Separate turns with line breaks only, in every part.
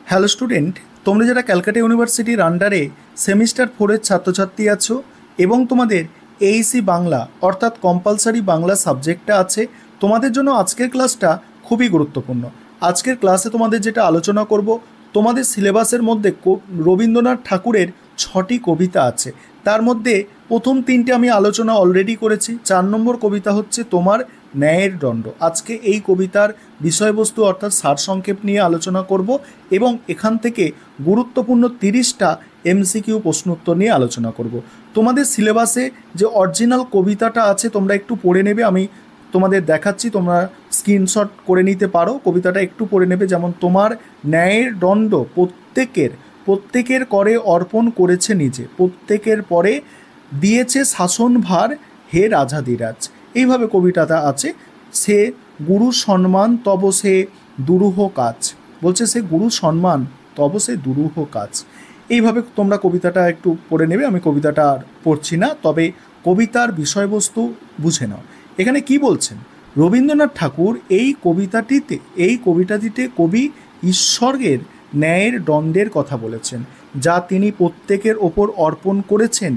Hello student, তোমরা যারা ক্যালকাটা ইউনিভার্সিটির আন্ডারে সেমিস্টার 4-এর ছাত্রছাত্রী আছো এবং তোমাদের এইসি বাংলা অর্থাৎ কম্পালসারি বাংলা সাবজেক্টটা আছে, তোমাদের জন্য আজকের ক্লাসটা খুবই গুরুত্বপূর্ণ। আজকের ক্লাসে তোমাদের যেটা আলোচনা করব, তোমাদের সিলেবাসের মধ্যে রবীন্দ্রনাথ ঠাকুরের 6টি কবিতা আছে। তার মধ্যে প্রথম 3টে আমি আলোচনা অলরেডি করেছি। 4 নম্বর কবিতা হচ্ছে তোমার ন্যায়ের দণ্ড। আজকে এই কবিতার বিষয়বস্তু অর্থাৎ সারসংক্ষেপ নিয়ে আলোচনা করব এবং এখান থেকে গুরুত্বপূর্ণ 30টা এমসিকিউ প্রশ্নোত্তর নিয়ে আলোচনা করব। তোমাদের সিলেবাসে যে অরিজিনাল কবিতাটা আছে তোমরা একটু পড়ে নেবে, আমি তোমাদের দেখাচ্ছি, তোমরা স্ক্রিনশট করে নিতে পারো। কবিতাটা একটু পড়ে নেবে। যেমন তোমার ন্যায়ের দণ্ড প্রত্যেকের করে অর্পণ করেছে নিজে, প্রত্যেকের পরে দিয়েছে শাসনভার হে রাজাধিরাজ। এইভাবে কবিতাটা আছে। সে গুরু সম্মান তব সে দুরূহ কাজ, বলছে সে গুরু সম্মান তব সে দুরূহ কাজ। এইভাবে তোমরা কবিতাটা একটু পড়ে নেবে। আমি কবিতাটা আর পড়ছি না, তবে কবিতার বিষয়বস্তু বুঝে নাও। এখানে কি বলছেন রবীন্দ্রনাথ ঠাকুর এই কবিতাটিতে কবি ঈশ্বরের ন্যায়ের দণ্ডের কথা বলেছেন, যা তিনি প্রত্যেকের ওপর অর্পণ করেছেন।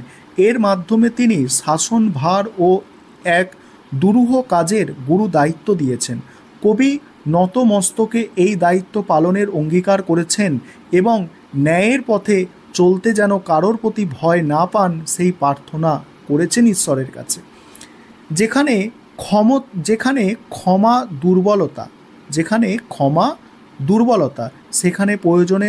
এর মাধ্যমে তিনি শাসনভার ও এক দুরূহ কাজের গুরু দায়িত্ব দিয়েছেন। কবি নতমস্তকে এই দায়িত্ব পালনের অঙ্গীকার করেছেন এবং ন্যায়ের পথে চলতে যেন কারোর প্রতি ভয় না পান সেই প্রার্থনা করেছেন ঈশ্বরের কাছে। যেখানে ক্ষমা দুর্বলতা সেখানে প্রয়োজনে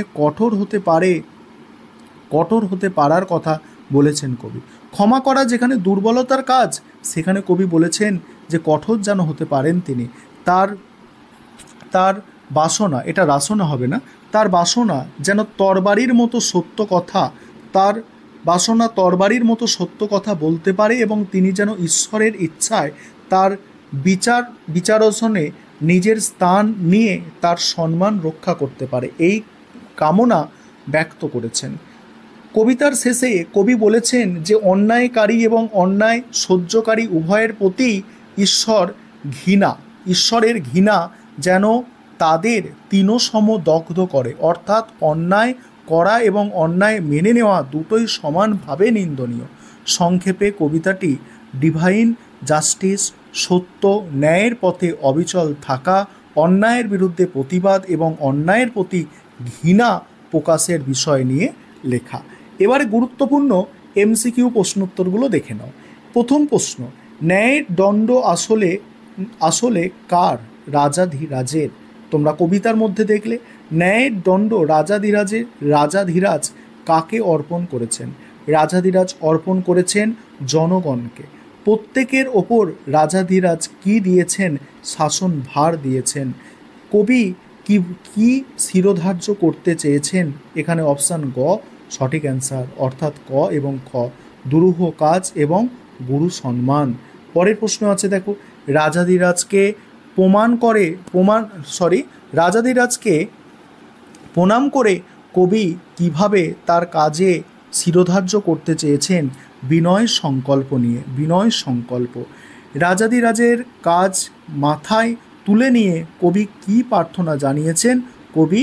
কঠোর হতে পারার কথা বলেছেন কবি। ক্ষমা করা যেখানে দুর্বলতার কাজ, সেখানে কবি বলেছেন যে কঠোর যেন হতে পারেন তিনি। তার বাসনা, এটা রাসনা হবে না, তার বাসনা যেন তরবারির মতো সত্য কথা বলতে পারে এবং তিনি যেন ঈশ্বরের ইচ্ছায় তার বিচারাসনে নিজের স্থান নিয়ে তার সম্মান রক্ষা করতে পারে, এই কামনা ব্যক্ত করেছেন। কবিতার শেষে কবি বলেছেন যে অন্যায়কারী এবং অন্যায় সহ্যকারী উভয়ের প্রতি ঈশ্বরের ঘৃণা যেন তাদের তৃণসম দগ্ধ করে, অর্থাৎ অন্যায় করা এবং অন্যায় মেনে নেওয়া দুটোই সমানভাবে নিন্দনীয়। সংক্ষেপে কবিতাটি ডিভাইন জাস্টিস, সত্য ন্যায়ের পথে অবিচল থাকা, অন্যায়ের বিরুদ্ধে প্রতিবাদ এবং অন্যায়ের প্রতি ঘৃণা প্রকাশের বিষয় নিয়ে লেখা। এবারে গুরুত্বপূর্ণ এমসিকিউ প্রশ্নোত্তরগুলো দেখে নাও। প্রথম প্রশ্ন, ন্যায়ের দণ্ড আসলে কার? রাজাধিরাজের। তোমরা কবিতার মধ্যে দেখলে ন্যায়ের দণ্ড রাজাধিরাজ কাকে অর্পণ করেছেন? রাজাধিরাজ অর্পণ করেছেন জনগণকে। প্রত্যেকের ওপর রাজাধিরাজ কি দিয়েছেন? শাসন ভার দিয়েছেন। কবি কি শিরোধার্য করতে চেয়েছেন? এখানে অপশান গ সঠিক অ্যান্সার, অর্থাৎ ক এবং খ, দুরূহ কাজ এবং গুরু সম্মান। পরের প্রশ্ন আছে দেখো, রাজাধিরাজকে প্রণাম করে কবি কিভাবে তার কাজে শিরোধার্য করতে চেয়েছেন? বিনয় সংকল্প। রাজাধিরাজের কাজ মাথায় তুলে নিয়ে কবি কি প্রার্থনা জানিয়েছেন? কবি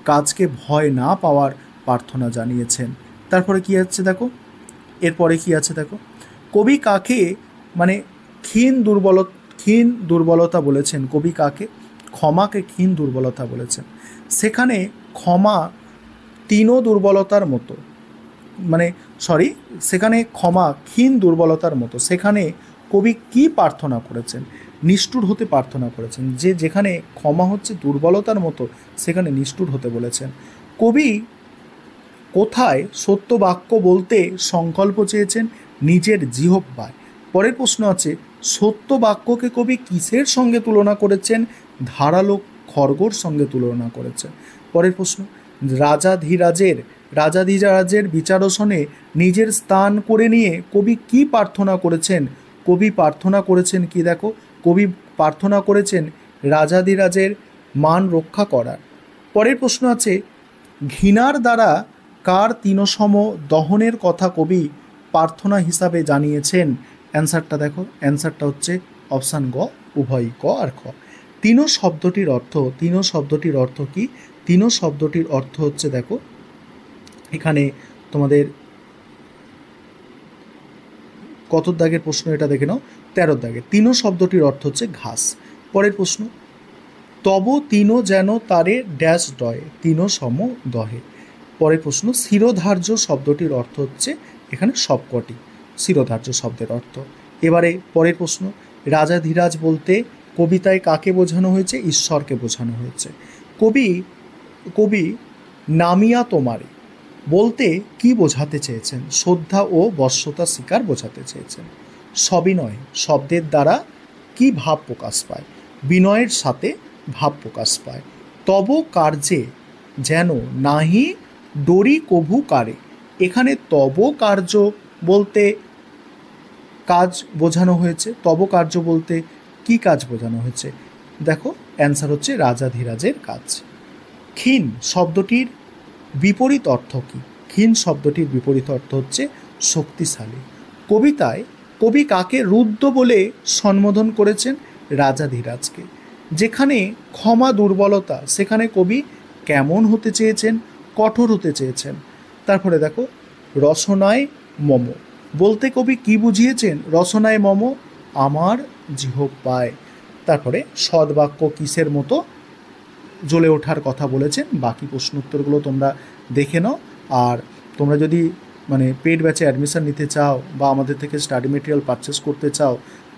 কাজকে ভয় না পাওয়ার প্রার্থনা জানিয়েছেন। তারপরে কি আছে দেখো, এরপরে কি আছে দেখো, কবি কাকে ক্ষীণ দুর্বলতা বলেছেন? কবি কাকে? ক্ষমাকে ক্ষীণ দুর্বলতা বলেছেন। সেখানে ক্ষমা ক্ষীণ দুর্বলতার মতো। সেখানে কবি কি প্রার্থনা করেছেন? নিষ্ঠুর হতে প্রার্থনা করেছেন। যেখানে ক্ষমা হচ্ছে দুর্বলতার মতো, সেখানে নিষ্ঠুর হতে বলেছেন। কবি কোথায় সত্য বাক্য বলতে সংকল্প চেয়েছেন? নিজের জিহ্বায়। পরের প্রশ্ন আছে, সত্য বাক্যকে কবি কিসের সঙ্গে তুলনা করেছেন? ধারালো খড়গোর সঙ্গে তুলনা করেছেন। পরের প্রশ্ন, রাজাধিরাজের বিচারাসনে নিজের স্থান করে নিয়ে কবি কি প্রার্থনা করেছেন? কবি প্রার্থনা করেছেন কি দেখো, কবি প্রার্থনা করেছেন রাজাধিরাজের মান রক্ষা করার। পরের প্রশ্ন আছে, ঘৃণার দ্বারা কার তৃণসম দহনের কথা কবি প্রার্থনা হিসাবে জানিয়েছেন? অ্যান্সারটা দেখো, অ্যান্সারটা হচ্ছে অপশান গ, উভয় ক আর খ। তৃণ শব্দটির অর্থ কি? তিনো শব্দটির অর্থ হচ্ছে, দেখো এখানে তোমাদের কত দাগের প্রশ্ন এটা দেখে নাও, 13 দাগের। তিনো শব্দটির অর্থ হচ্ছে ঘাস। পরের প্রশ্ন, তব তিনো যেন তারে ড্যাশ ডয়ে, তিনো সম দহে। পরের প্রশ্ন, শিরোধার্য শব্দটির অর্থ হচ্ছে এখানে সবকটি, শিরোধার্য শব্দের অর্থ। এবারে পরের প্রশ্ন, রাজাধিরাজ বলতে কবিতায় কাকে বোঝানো হয়েছে? ঈশ্বরকে বোঝানো হয়েছে। কবি নামিয়া তোমারে বলতে কি বোঝাতে চেয়েছেন? শ্রদ্ধা ও বশ্যতা স্বীকার বোঝাতে চেয়েছেন। সবিনয় শব্দের দ্বারা কি ভাব প্রকাশ পায়? বিনয়ের সাথে ভাব প্রকাশ পায়। তব কার্যে যেন নাহি ডরি কভু কারে, এখানে তব কার্য বলতে কাজ বোঝানো হয়েছে। তব কার্য বলতে কি কাজ বোঝানো হয়েছে? দেখো অ্যান্সার হচ্ছে রাজাধিরাজের কাজ। ক্ষীণ শব্দটির বিপরীত অর্থ কী? ক্ষীণ শব্দটির বিপরীত অর্থ হচ্ছে শক্তিশালী। কবিতায় কবি কাকে রুদ্র বলে সম্বোধন করেছেন? রাজাধিরাজকে। যেখানে ক্ষমা দুর্বলতা, সেখানে কবি কেমন হতে চেয়েছেন? কঠোর হতে চেয়েছেন। তারপরে দেখো, রসনায় মম বলতে কবি কি বুঝিয়েছেন? রসনায় মম আমার জিহ্বায়। তারপরে সদ্বাক্য কিসের মতো জ্বলে ওঠার কথা বলেছেন। বাকি প্রশ্ন উত্তরগুলো তোমরা দেখে নাও। আর তোমরা যদি পেড ব্যাচে অ্যাডমিশন নিতে চাও বা আমাদের থেকে স্টাডি মেটেরিয়াল পারচেস করতে চাও,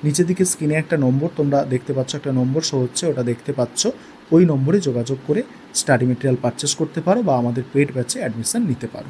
নিচের দিকে স্ক্রিনে একটা নম্বর তোমরা দেখতে পাচ্ছ, একটা নম্বর শো হচ্ছে, ওটা দেখতে পাচ্ছ। ওই নম্বরে যোগাযোগ করে স্টাডি মেটেরিয়াল পারচেস করতে পারো বা আমাদের পেড ব্যাচে অ্যাডমিশন নিতে পারো।